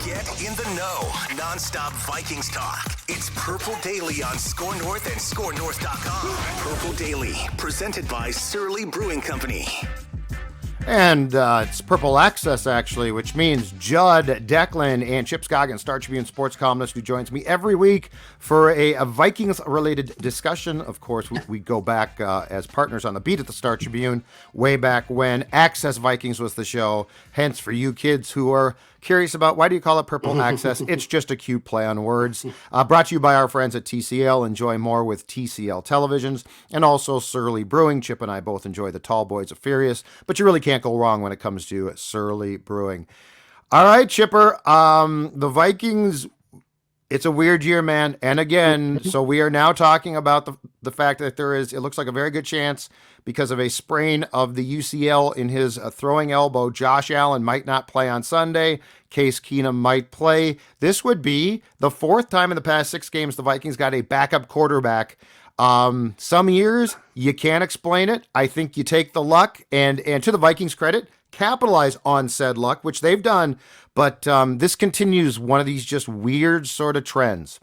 Get in the know. Non-stop Vikings talk. It's Purple Daily on Score North and ScoreNorth.com. Purple Daily, presented by Surly Brewing Company. And it's Purple Access, actually, which means Judd Declan and Chip Scoggins, Star Tribune sports columnist, who joins me every week for a Vikings-related discussion. Of course, we go back as partners on the beat at the Star Tribune way back when Access Vikings was the show. Hence, for you kids who are curious about why do you call it Purple Access, it's just a cute play on words. Brought to you by our friends at TCL. Enjoy more with TCL televisions. And also Surly Brewing. Chip and I both enjoy the Tall Boys of Furious, but you really can't go wrong when it comes to Surly Brewing. All right, Chipper, the Vikings, it's a weird year, man. And again, so we are now talking about the fact that it looks like a very good chance because of a sprain of the UCL in his throwing elbow. Josh Allen might not play on Sunday. Case Keenum might play. This would be the fourth time in the past 6 games the Vikings got a backup quarterback. Some years you can't explain it. I think you take the luck and to the Vikings' credit, capitalize on said luck, which they've done. But this continues one of these just weird sort of trends.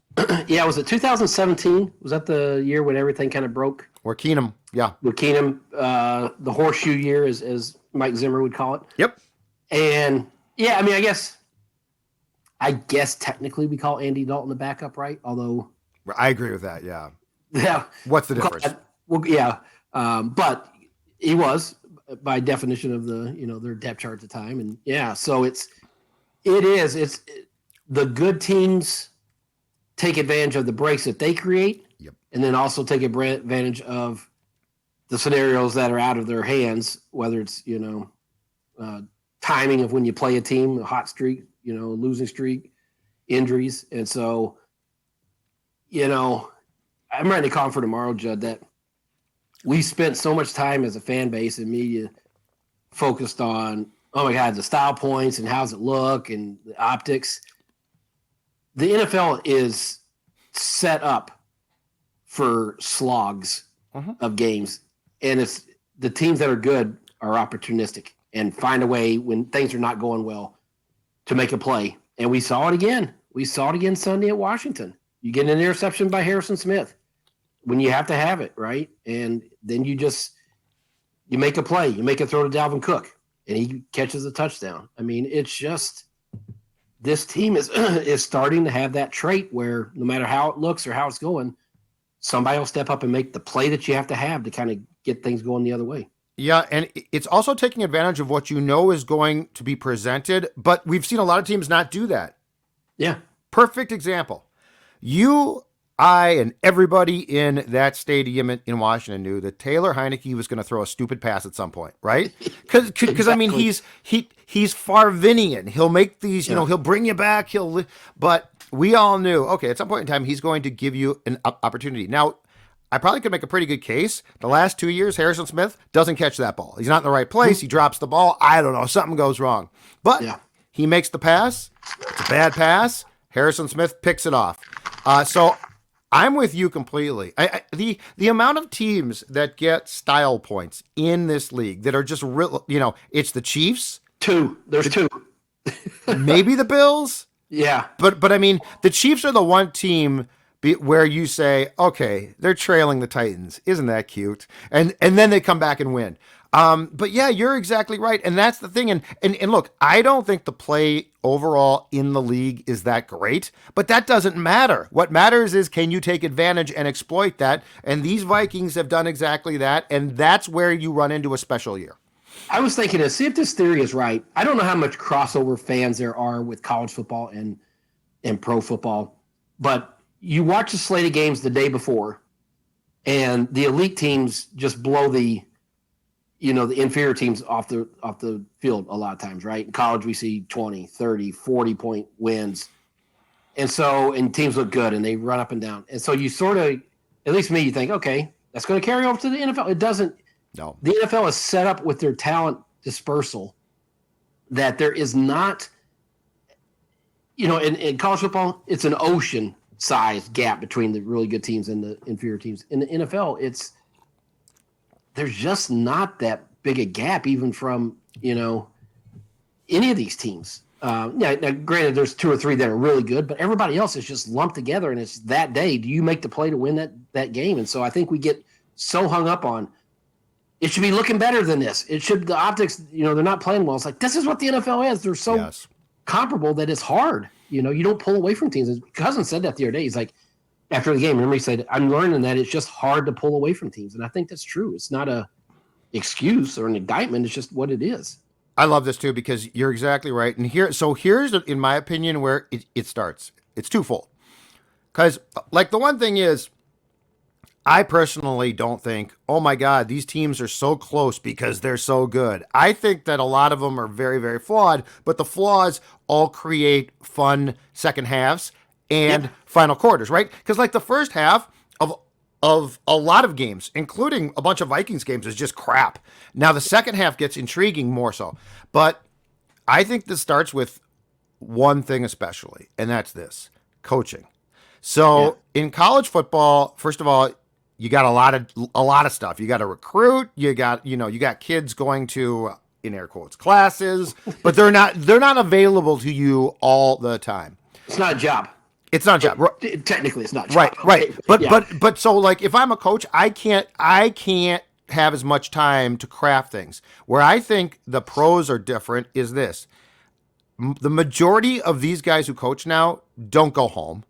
Yeah, was it 2017? Was that the year when everything kind of broke? Or Keenum, yeah. With Keenum, the horseshoe year, as Mike Zimmer would call it. Yep. And yeah, I mean, I guess technically we call Andy Dalton the backup, right? Although I agree with that. Yeah. Yeah. What's the difference? Well, yeah. But he was by definition of their depth chart at the time. And yeah, so it's the good teams take advantage of the breaks that they create. Yep. And then also take advantage of the scenarios that are out of their hands, whether it's, timing of when you play a team, a hot streak, losing streak, injuries. And so, I'm ready to call for tomorrow, Judd, that we spent so much time as a fan base and media focused on, oh my God, the style points and how's it look and the optics. The NFL is set up for slogs of games. And it's the teams that are good are opportunistic and find a way when things are not going well to make a play. And we saw it again. We saw it again Sunday at Washington. You get an interception by Harrison Smith when you have to have it, right? And then you make a play. You make a throw to Dalvin Cook, and he catches a touchdown. I mean, it's just this team is starting to have that trait where no matter how it looks or how it's going, somebody will step up and make the play that you have to kind of get things going the other way. Yeah, and it's also taking advantage of what is going to be presented, but we've seen a lot of teams not do that. Yeah. Perfect example. You, I, and everybody in that stadium in Washington knew that Taylor Heineke was going to throw a stupid pass at some point, right? Because Exactly. I mean, he's Farvinian. He'll make these, he'll bring you back. But we all knew, okay, at some point in time, he's going to give you an opportunity. Now, I probably could make a pretty good case. The last 2 years, Harrison Smith doesn't catch that ball. He's not in the right place. He drops the ball. I don't know. Something goes wrong. But he makes the pass. It's a bad pass. Harrison Smith picks it off. So I'm with you completely. The amount of teams that get style points in this league that are just real, it's the Chiefs. There's 2. Maybe the Bills. Yeah. But I mean, the Chiefs are the one team where you say, okay, they're trailing the Titans. Isn't that cute? And then they come back and win. But yeah, you're exactly right. And that's the thing. And look, I don't think the play overall in the league is that great, but that doesn't matter. What matters is, can you take advantage and exploit that? And these Vikings have done exactly that. And that's where you run into a special year. I was thinking, see if this theory is right. I don't know how much crossover fans there are with college football and pro football, but you watch the slate of games the day before, and the elite teams just blow the inferior teams off the field a lot of times, right? In college, we see 20, 30, 40-point wins. And teams look good, and they run up and down. And so you sort of, at least me, you think, okay, that's going to carry over to the NFL. It doesn't. No. The NFL is set up with their talent dispersal that there is not, in college football, it's an ocean-sized gap between the really good teams and the inferior teams. In the NFL, there's just not that big a gap even from, any of these teams. Yeah, now, granted, there's 2 or 3 that are really good, but everybody else is just lumped together, and it's that day. Do you make the play to win that game? And so I think we get so hung up on it should be looking better than this. It should the optics, they're not playing well. It's like this is what the NFL is. They're so comparable that it's hard. You don't pull away from teams. Cousins said that the other day. He's like, after the game, remember he said, "I'm learning that it's just hard to pull away from teams," and I think that's true. It's not a excuse or an indictment. It's just what it is. I love this too because you're exactly right. And here's, in my opinion, where it starts. It's twofold. Because, like, the one thing is, I personally don't think, oh my God, these teams are so close because they're so good. I think that a lot of them are very, very flawed, but the flaws all create fun second halves and final quarters, right? Because, like, the first half of a lot of games, including a bunch of Vikings games, is just crap. Now the second half gets intriguing more so. But I think this starts with one thing especially, and that's this: coaching. So in college football, first of all, you got a lot of stuff. You got to recruit, you got kids going to, in air quotes, classes, but they're not available to you all the time. It's not a job. It's not a job. Technically, it's not a job. Right. But so, like, if I'm a coach, I can't have as much time to craft things. Where I think the pros are different is this: the majority of these guys who coach now don't go home.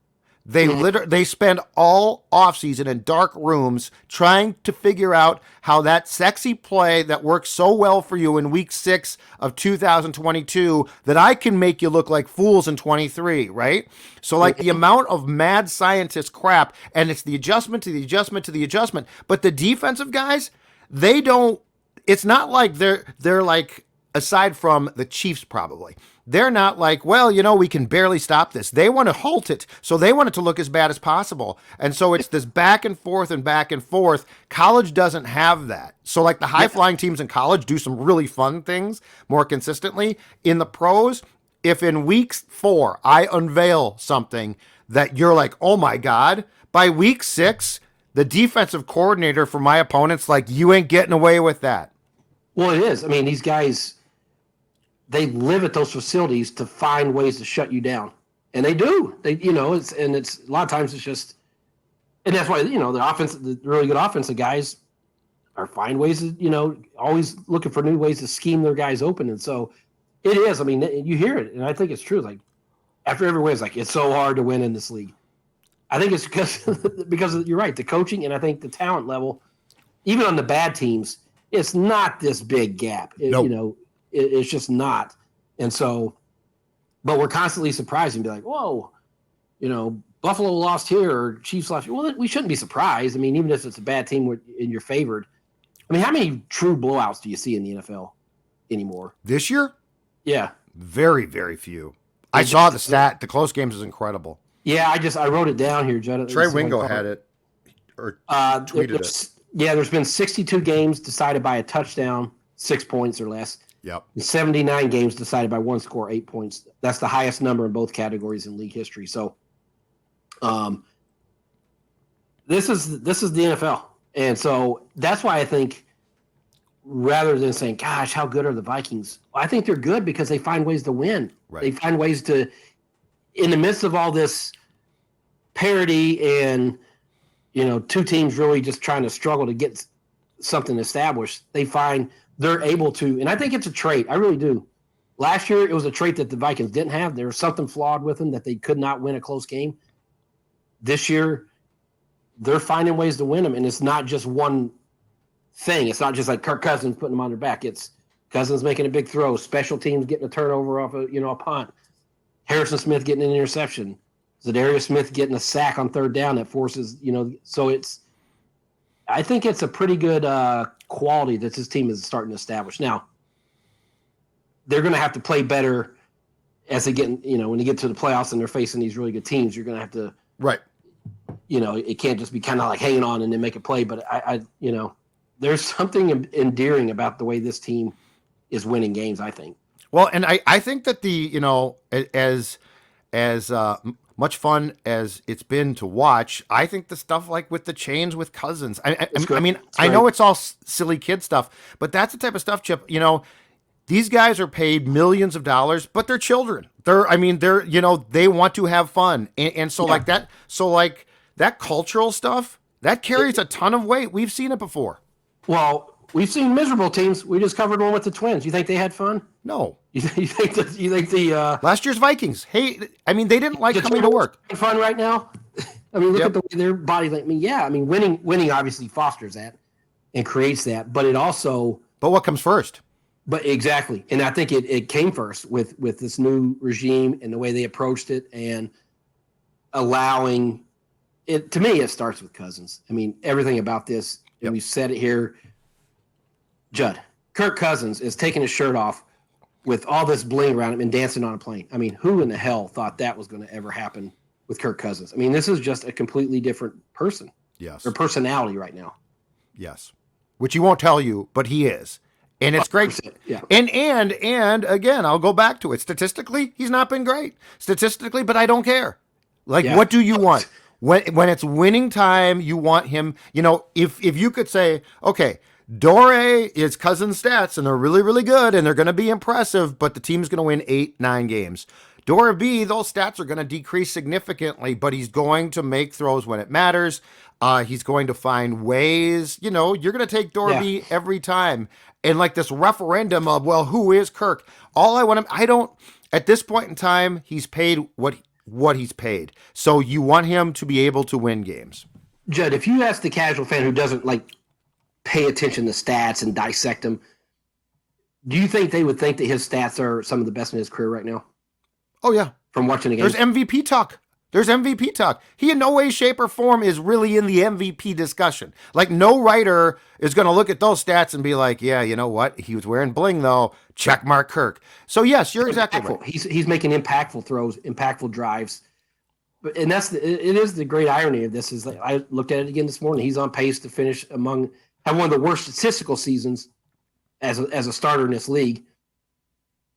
They spend all offseason in dark rooms trying to figure out how that sexy play that works so well for you in week 6 of 2022 that I can make you look like fools in 23, right? So, like, the amount of mad scientist crap, and it's the adjustment to the adjustment to the adjustment. But the defensive guys, they don't, it's not like they're like, aside from the Chiefs probably, they're not like, well, we can barely stop this. They want to halt it. So they want it to look as bad as possible. And so it's this back and forth and back and forth. College doesn't have that. So, like, the high-flying teams in college do some really fun things more consistently. In the pros, if in week 4 I unveil something that you're like, oh my God, by week 6, the defensive coordinator for my opponent's like, you ain't getting away with that. Well, it is. I mean, these guys, they live at those facilities to find ways to shut you down, and they do. It's a lot of times it's just, and that's why the really good offensive guys are find ways to always looking for new ways to scheme their guys open, and so it is. I mean, you hear it, and I think it's true. Like, after every win, it's like, it's so hard to win in this league. I think it's because you're right, the coaching, and I think the talent level, even on the bad teams, it's not this big gap. Nope. It's just not. And so, but we're constantly surprised and be like, whoa, Buffalo lost here or Chiefs lost. Well, we shouldn't be surprised. I mean, even if it's a bad team and you're favored. I mean, how many true blowouts do you see in the NFL anymore? This year? Yeah. Very, very few. I saw the stat. The close games is incredible. Yeah, I wrote it down here, Judd. Trey Wingo had it or tweeted it. Yeah, there's been 62 games decided by a touchdown, 6 points or less. Yep. 79 games decided by one score, 8 points. That's the highest number in both categories in league history. So, this is the NFL, and so that's why I think, rather than saying, "Gosh, how good are the Vikings?" I think they're good because they find ways to win. Right. They find ways to, in the midst of all this parity and two teams really just trying to struggle to get something established, they're able to, and I think it's a trait. I really do. Last year, it was a trait that the Vikings didn't have. There was something flawed with them that they could not win a close game. This year, they're finding ways to win them, and it's not just one thing. It's not just like Kirk Cousins putting them on their back. It's Cousins making a big throw, special teams getting a turnover off a punt, Harrison Smith getting an interception, Zadarius Smith getting a sack on third down that forces, so I think it's a pretty good quality that this team is starting to establish. Now, they're going to have to play better as they get, when they get to the playoffs and they're facing these really good teams. You're going to have to, right. It can't just be kind of like hanging on and then make a play. But I there's something endearing about the way this team is winning games, I think. Well, and I think that as much fun as it's been to watch, I think the stuff like with the chains with Cousins, I mean, I know it's all silly kid stuff, but that's the type of stuff, Chip, These guys are paid millions of dollars, but they're children. They're they want to have fun. And so Yeah. that cultural stuff, that carries a ton of weight. We've seen it before. Well, we've seen miserable teams. We just covered one with the Twins. You think they had fun? No. You think the Last year's Vikings. Hey, I mean, they didn't like coming to work. Fun right now. I mean, look Yep. at the way their body. I mean, winning obviously fosters that and creates that, but it also. But what comes first? But exactly, and I think it came first with this new regime and the way they approached it and allowing it. To me, it starts with Cousins. I mean, everything about this, and we've said it here. Judd, Kirk Cousins is taking his shirt off with all this bling around him and dancing on a plane. I mean, who in the hell thought that was going to ever happen with Kirk Cousins? I mean, this is just a completely different person. Yes. Or personality right now. Yes. Which he won't tell you, but he is. And it's great. Yeah. And again, I'll go back to it. Statistically, he's not been great. Statistically, but I don't care. What do you want? When it's winning time, you want him, if you could say, okay, Dore is Cousins' stats, and they're really, really good, and they're going to be impressive, but the team's going to win 8-9 games. Dore B, those stats are going to decrease significantly, but he's going to make throws when it matters. He's going to find ways. You're going to take Dore B every time. And like this referendum of, well, who is Kirk? At this point in time, he's paid what he's paid. So you want him to be able to win games. Judd, if you ask the casual fan who doesn't pay attention to stats and dissect them, do you think they would think that his stats are some of the best in his career right now? Oh, yeah. From watching the game? There's MVP talk. He in no way, shape, or form is really in the MVP discussion. Like, no writer is going to look at those stats and be like, yeah, you know what? He was wearing bling, though. Check mark Kirk. So, yes, you're exactly right. He's making impactful throws, impactful drives. It is the great irony of this is I looked at it again this morning. He's on pace to finish have one of the worst statistical seasons as a starter in this league.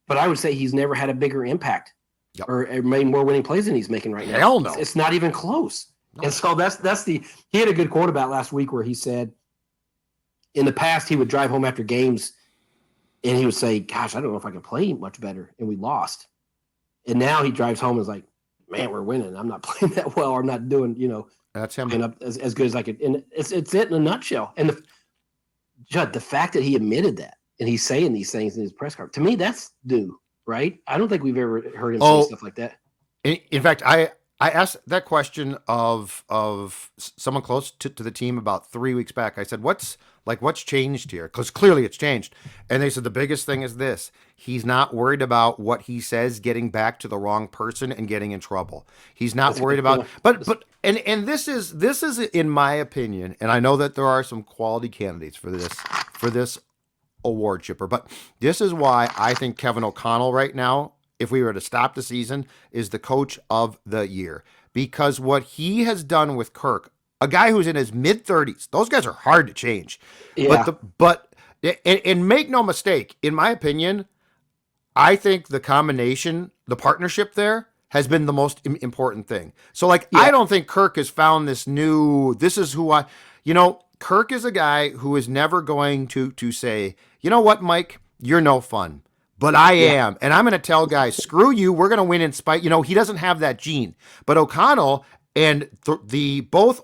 But I would say he's never had a bigger impact or made more winning plays than he's making right now. Hell no. It's not even close. No. And so he had a good quote about last week where he said in the past he would drive home after games and he would say, gosh, I don't know if I can play much better. And we lost. And now he drives home and is like, man, we're winning. I'm not playing that well. I'm not doing, that's him up as good as I could. And it's it in a nutshell. And Judd, the fact that he admitted that and he's saying these things in his press conference, to me, that's new, right? I don't think we've ever heard him say stuff like that. In fact, I asked that question of someone close to the team about 3 weeks back. I said, what's changed here? Because clearly it's changed. And they said the biggest thing is this. He's not worried about what he says getting back to the wrong person and getting in trouble. He's not worried about and this is in my opinion, and I know that there are some quality candidates for this award, Chipper, but this is why I think Kevin O'Connell right now, if we were to stop the season, is the coach of the year. Because what he has done with Kirk, a guy who's in his mid-30s, those guys are hard to change. Yeah. And make no mistake, in my opinion, I think the combination, the partnership there has been the most important thing. So, I don't think Kirk has found this is who Kirk is a guy who is never going to say, you know what, Mike, you're no fun. But I am. And I'm going to tell guys, screw you. We're going to win in spite. He doesn't have that gene. But O'Connell and the both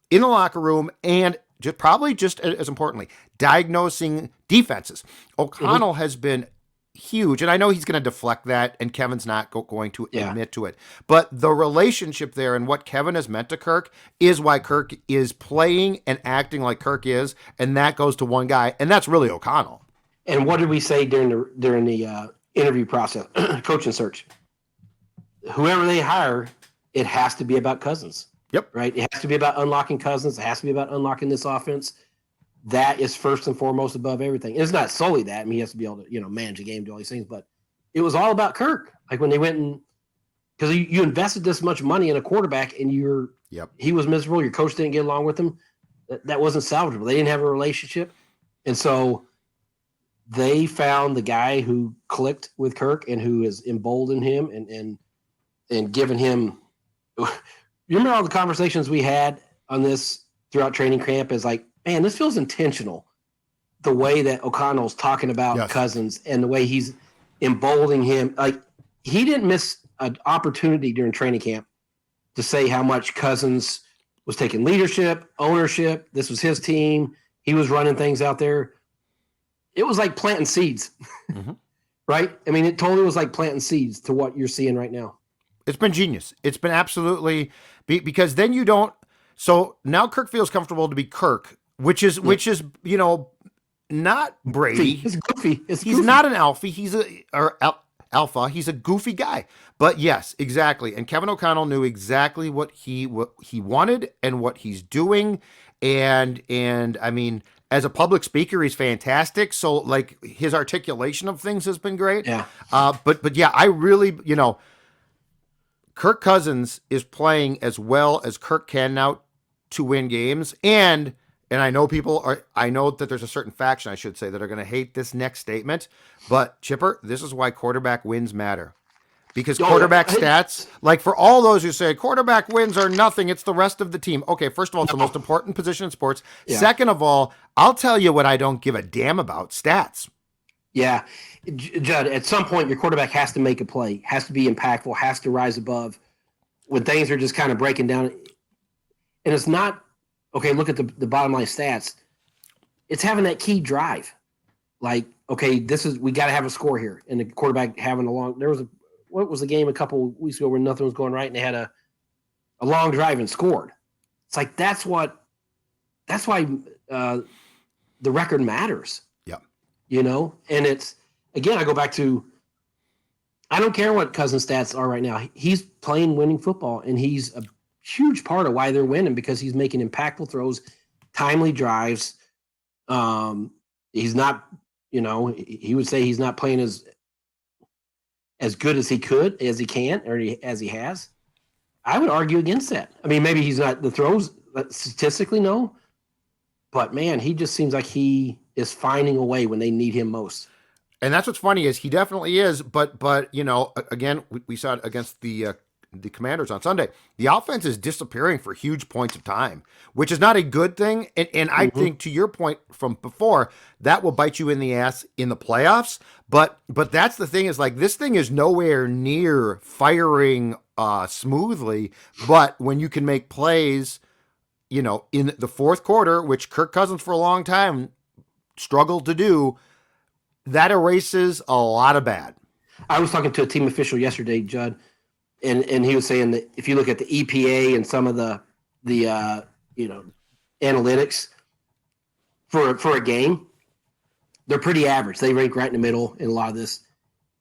in the locker room and probably just as importantly, diagnosing defenses. O'Connell has been huge. And I know he's going to deflect that, and Kevin's not going to admit to it. But the relationship there and what Kevin has meant to Kirk is why Kirk is playing and acting like Kirk is. And that goes to one guy, and that's really O'Connell. And what did we say during the interview process, coaching search? Whoever they hire, it has to be about Cousins. Yep. Right? It has to be about unlocking Cousins. It has to be about unlocking this offense. That is first and foremost above everything. It's not solely that. I mean, he has to be able to, manage a game, do all these things. But it was all about Kirk. Like when they went and – because you invested this much money in a quarterback and he was miserable. Your coach didn't get along with him. That wasn't salvageable. They didn't have a relationship. And so – they found the guy who clicked with Kirk and who has emboldened him and given him. You remember all the conversations we had on this throughout training camp? Is like, man, this feels intentional. the way that O'Connell's talking about Yes. Cousins and the way he's emboldening him. Like, he didn't miss an opportunity during training camp to say how much Cousins was taking leadership, ownership. This was his team. He was running things out there. It was like planting seeds, right? I mean, it totally was like planting seeds to what you're seeing right now. It's been genius. It's been absolutely because then you don't. So now Kirk feels comfortable to be Kirk, which is not Brady. It's goofy. He's not an alpha. Alpha. He's a goofy guy. But yes, exactly. And Kevin O'Connell knew exactly what he wanted and what he's doing. And I mean, as a public speaker, he's fantastic. So like his articulation of things has been great. Yeah. But yeah, I really, Kirk Cousins is playing as well as Kirk can now to win games. And I know I know that there's a certain faction, I should say, that are going to hate this next statement. But Chipper, this is why quarterback wins matter. Because quarterback stats, like for all those who say quarterback wins are nothing, it's the rest of the team. Okay, first of all, it's the most important position in sports. Yeah. Second of all, I'll tell you what I don't give a damn about, stats. Yeah. Judd, at some point, your quarterback has to make a play, has to be impactful, has to rise above when things are just kind of breaking down. And it's not, okay, look at the bottom line stats. It's having that key drive. Like, okay, we got to have a score here. And the quarterback having what was the game a couple weeks ago where nothing was going right and they had a long drive and scored. It's like, that's why the record matters. Yeah. And it's, again, I go back to, I don't care what Cousins' stats are right now. He's playing winning football, and he's a huge part of why they're winning because he's making impactful throws, timely drives. He's not, he would say he's not playing as good as he could, as he can, or as he has. I would argue against that. I mean, maybe he's not the throws statistically, no. But, man, he just seems like he is finding a way when they need him most. And that's what's funny is he definitely is. But again, we saw it against the Commanders on Sunday. The offense is disappearing for huge points of time, which is not a good thing. And I think, to your point from before, that will bite you in the ass in the playoffs. But that's the thing is, like, this thing is nowhere near firing smoothly. But when you can make plays, in the fourth quarter, which Kirk Cousins for a long time struggled to do, that erases a lot of bad. I was talking to a team official yesterday, Judd, and he was saying that if you look at the EPA and some of the analytics for a game, they're pretty average. They rank right in the middle in a lot of this.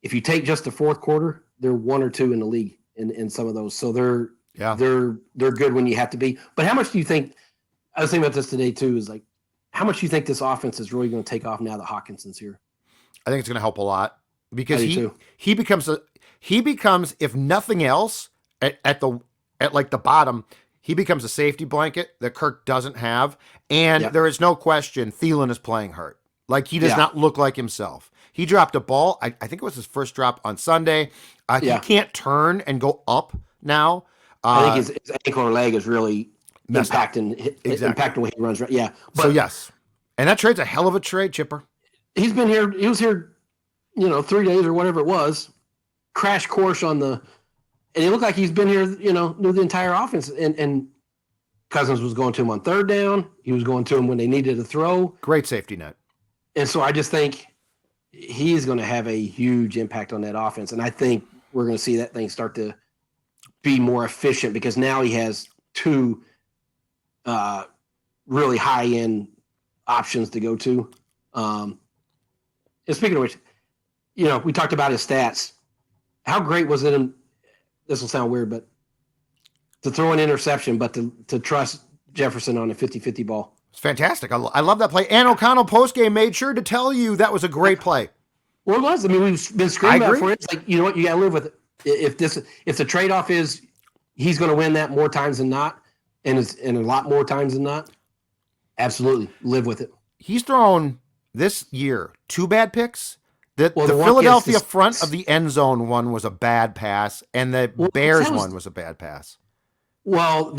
If you take just the fourth quarter, they're 1 or 2 in the league in some of those. So they're good when you have to be. But how much do you think? I was thinking about this today too. Is like, how much do you think this offense is really going to take off now that Hawkinson's here? I think it's going to help a lot because he becomes, if nothing else, at the bottom, he becomes a safety blanket that Kirk doesn't have. And there is no question Thielen is playing hurt. Like, he does not look like himself. He dropped a ball. I think it was his first drop on Sunday. He can't turn and go up now. I think his ankle or leg is really impacting the way he runs. Right? Yeah. But, so, yes. And that trade's a hell of a trade, Chipper. He's been here. He was here, 3 days or whatever it was. Crash course and he looked like he's been here, knew the entire offense. And Cousins was going to him on third down. He was going to him when they needed a throw. Great safety net. And so I just think he's going to have a huge impact on that offense. And I think we're going to see that thing start to be more efficient because now he has 2 really high-end options to go to. And speaking of which, we talked about his stats. How great was it? This will sound weird, but to throw an interception, but to trust Jefferson on a 50-50 ball. It's fantastic. I love that play. And O'Connell postgame made sure to tell you that was a great play. Well, it was. I mean, we've been screaming about it for it. It's like, you know what? You got to live with it. If the trade-off is he's going to win that more times than not, and a lot more times than not, absolutely live with it. He's thrown this year 2 bad picks. The Philadelphia front of the end zone one was a bad pass, and the Bears one was a bad pass. Well,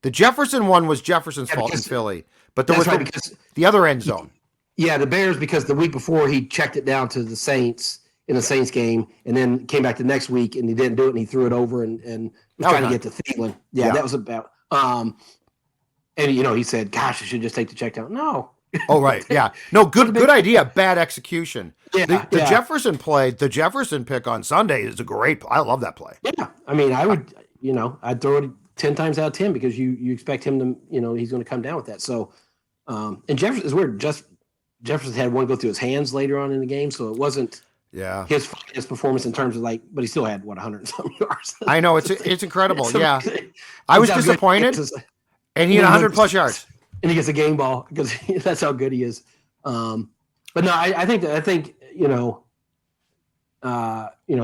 The Jefferson one was Jefferson's fault in because Philly, but there was that's right, because the other end zone. yeah, the Bears, because the week before he checked it down to the Saints in the Saints game, and then came back the next week and he didn't do it, and he threw it over and was trying to get to Thielen. Yeah, that was about. And he said, "Gosh, I should just take the check down." No. Oh right, yeah. No, good idea. Bad execution. Yeah, the Jefferson play, the Jefferson pick on Sunday is a great. I love that play. Yeah, I mean, I would, I'd throw it 10 times out of 10 because you expect him to, he's going to come down with that. So, and Jefferson is weird. Jefferson had one go through his hands later on in the game, so it wasn't his performance in terms of but he still had 100 and some yards. I know it's incredible. I was disappointed, and he had 100+ yards, and he gets a game ball because that's how good he is. But no, I think it's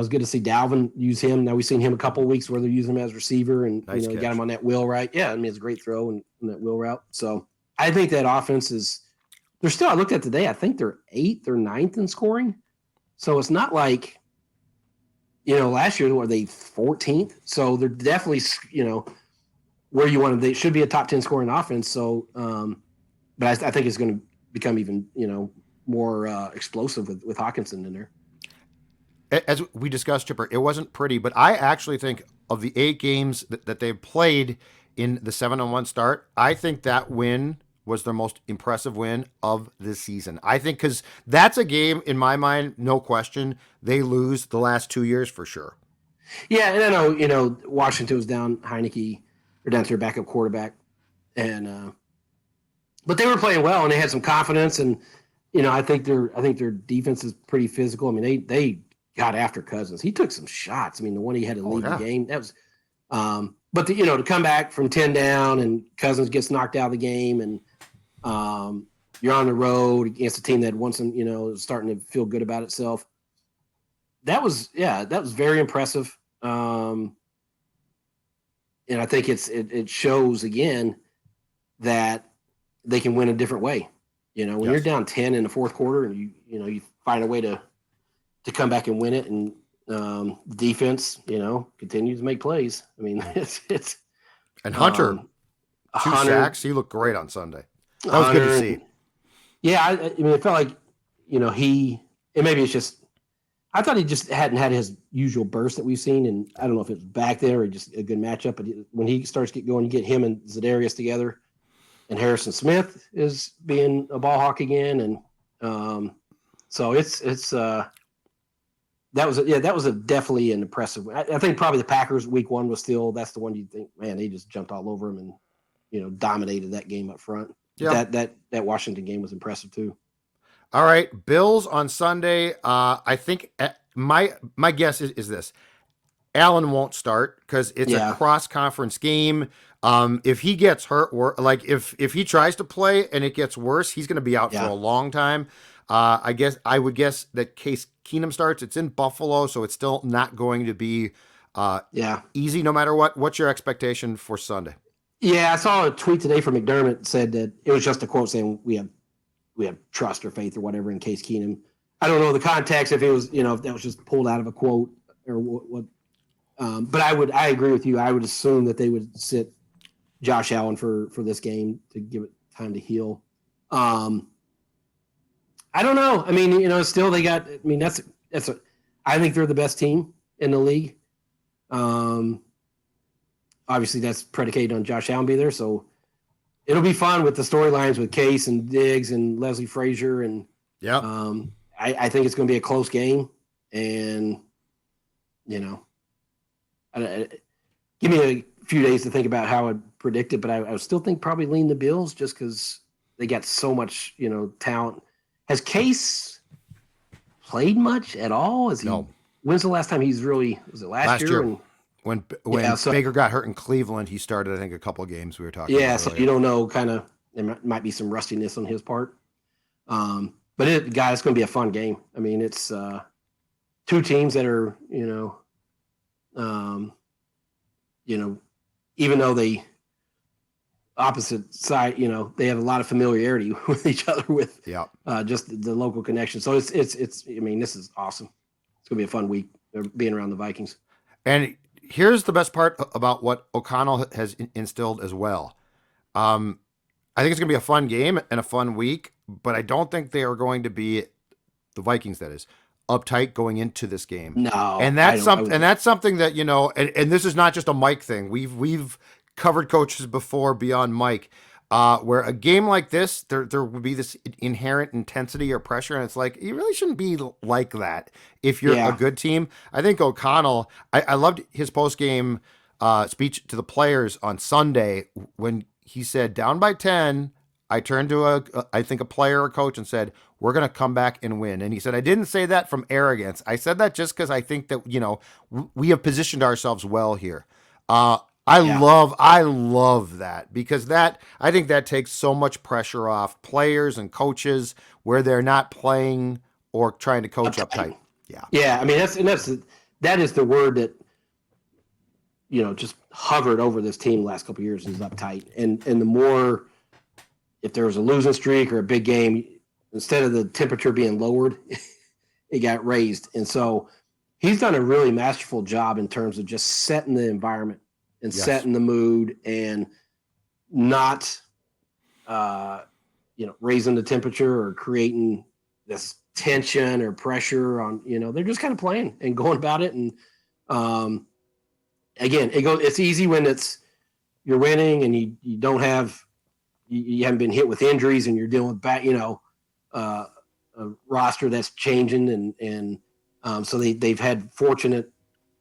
good to see Dalvin use him. Now we've seen him a couple of weeks where they're using him as receiver, and nice got him on that wheel route. Yeah, I mean it's a great throw and that wheel route. So I think that offense is. They're still. I looked at today. I think they're 8th or 9th in scoring. So it's not like, last year were they 14th. So they're definitely where you want them. They should be a top 10 scoring offense. So, but I think it's going to become even more explosive with Hawkinson in there. As we discussed, Chipper, it wasn't pretty, but I actually think of the 8 games that they've played in the 7-1 start, I think that win was their most impressive win of the season. I think because that's a game, in my mind, no question, they lose the last 2 years for sure. Yeah, and I know, Washington was down Heineke, or down to their backup quarterback, and but they were playing well and they had some confidence, and I think their defense is pretty physical. I mean, they got after Cousins. He took some shots. I mean, the one he had to leave the game, that was but to come back from 10 down and Cousins gets knocked out of the game, and you're on the road against a team that wants them, is starting to feel good about itself. That was very impressive. And I think it shows again that they can win a different way. When you're down 10 in the fourth quarter and you find a way to come back and win it, and defense, continues to make plays. I mean, it's and Hunter, 2 sacks. He looked great on Sunday. That was good to see. Yeah, I mean, it felt like maybe it's just I thought he just hadn't had his usual burst that we've seen, and I don't know if it was back there or just a good matchup. But when he starts to get going, you get him and Za'Darius together, and Harrison Smith is being a ball hawk again, and so it's that was definitely an impressive. I think probably the Packers week 1 was still that's the one you think, man, they just jumped all over him and dominated that game up front. Yeah, that Washington game was impressive too. All right, Bills on Sunday. I think my guess is this: Allen won't start because it's a cross-conference game. If he gets hurt, or if he tries to play and it gets worse, he's going to be out for a long time. I would guess that Case Keenum starts. It's in Buffalo, so it's still not going to be easy no matter what. What's your expectation for Sunday? Yeah, I saw a tweet today from McDermott said that it was just a quote saying we have trust or faith or whatever in Case Keenum. I don't know the context if it was if that was just pulled out of a quote or what. But I agree with you. I would assume that they would sit Josh Allen for this game to give it time to heal. I don't know. I mean, still they got. I mean, I think they're the best team in the league. Obviously, that's predicated on Josh Allen being there, so it'll be fun with the storylines with Case and Diggs and Leslie Frazier, and I think it's going to be a close game, and give me a few days to think about how I'd predict it, but I would still think probably lean the Bills just because they got so much talent. Has Case played much at all? No. When's the last time he's really? Was it last year? When Baker got hurt in Cleveland, he started, I think, a couple of games we were talking about. Yeah, so you don't know, there might be some rustiness on his part. But it's going to be a fun game. I mean, it's 2 teams that are, even though they opposite side, they have a lot of familiarity with each other with just the local connection. So it's I mean, this is awesome. It's going to be a fun week being around the Vikings. And here's the best part about what O'Connell has instilled as well. I think it's going to be a fun game and a fun week, but I don't think they are going to be the Vikings. That is uptight going into this game. No, and that's something. And that's something that And this is not just a Mike thing. We've covered coaches before beyond Mike, where a game like this, there would be this inherent intensity or pressure, and it's like you really shouldn't be like that if you're a good team. I think O'Connell. I loved his post game speech to the players on Sunday when he said, "Down by 10." I turned to I think a player or coach and said, "We're going to come back and win." And he said, "I didn't say that from arrogance. I said that just because I think that, we have positioned ourselves well here." I love that, because I think that takes so much pressure off players and coaches where they're not playing or trying to coach uptight. Yeah. Yeah. I mean, that is the word that, just hovered over this team the last couple of years, is uptight. And the more, if there was a losing streak or a big game, instead of the temperature being lowered, it got raised. And so he's done a really masterful job in terms of just setting the environment and setting the mood, and not, raising the temperature or creating this tension or pressure on, they're just kind of playing and going about it. And again, it's easy when you're winning and you don't have, you haven't been hit with injuries and you're dealing with a roster that's changing. And so they've had fortunate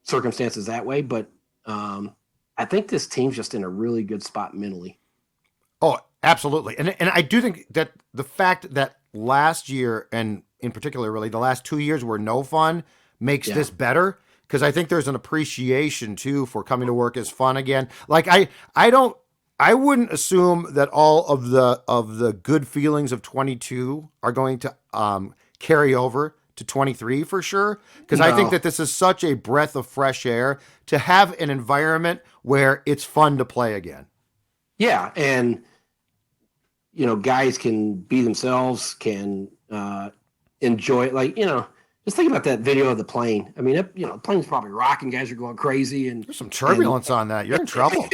circumstances that way. But I think this team's just in a really good spot mentally. Oh, absolutely. And I do think that the fact that last year, and in particular, really the last 2 years were no fun, makes this better. Because I think there's an appreciation too for coming to work as fun again. Like I wouldn't assume that all of the good feelings of 22 are going to carry over to 23 for sure. Because I think that this is such a breath of fresh air to have an environment where it's fun to play again. Yeah. And, guys can be themselves, can enjoy it. Just think about that video of the plane. I mean, the plane's probably rocking. Guys are going crazy. And there's some turbulence on that. You're in trouble.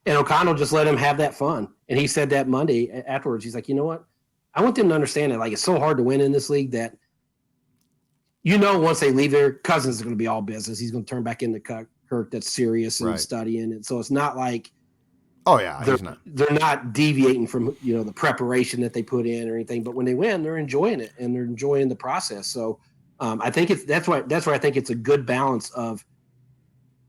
And O'Connell just let him have that fun. And he said that Monday afterwards. He's like, you know what? I want them to understand that, it's so hard to win in this league that, once they leave there, Cousins is going to be all business. He's going to turn back into Kirk that's serious and studying. And so it's not like, they're not deviating from, the preparation that they put in or anything. But when they win, they're enjoying it and they're enjoying the process. So I think that's why I think it's a good balance of,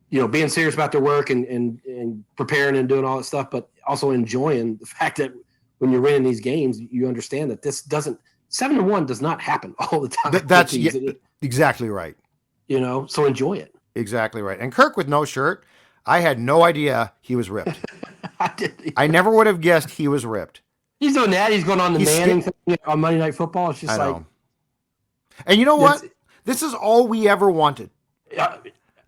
being serious about their work and preparing and doing all that stuff, but also enjoying the fact that when you're winning these games, you understand that this 7-1 does not happen all the time. That's exactly right. So enjoy it. Exactly right. And Kirk with no shirt, I had no idea he was ripped. I did. I never would have guessed he was ripped. He's doing that. He's going on the Manning thing on Monday Night Football. It's just like. And you know what? This is all we ever wanted.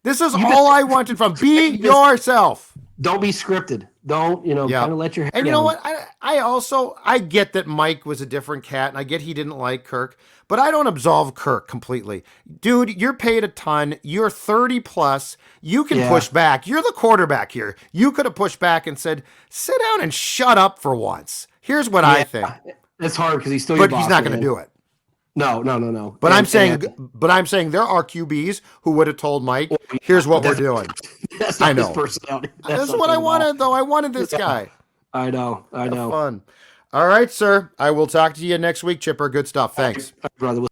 This is all I wanted from be yourself. Don't be scripted. Don't, kind of let your hair And you down. know what? I get that Mike was a different cat, and I get he didn't like Kirk, but I don't absolve Kirk completely. Dude, you're paid a ton. You're 30 plus. You can push back. You're the quarterback here. You could have pushed back and said, sit down and shut up for once. Here's what I think. It's hard because he's still your boss. But he's not going to do it. No. But I'm saying there are QBs who would have told Mike, "Here's what we're doing." That's not his personality. That's what I wanted, though. I wanted this guy. I know. Fun. All right, sir. I will talk to you next week, Chipper. Good stuff. Thanks, brother.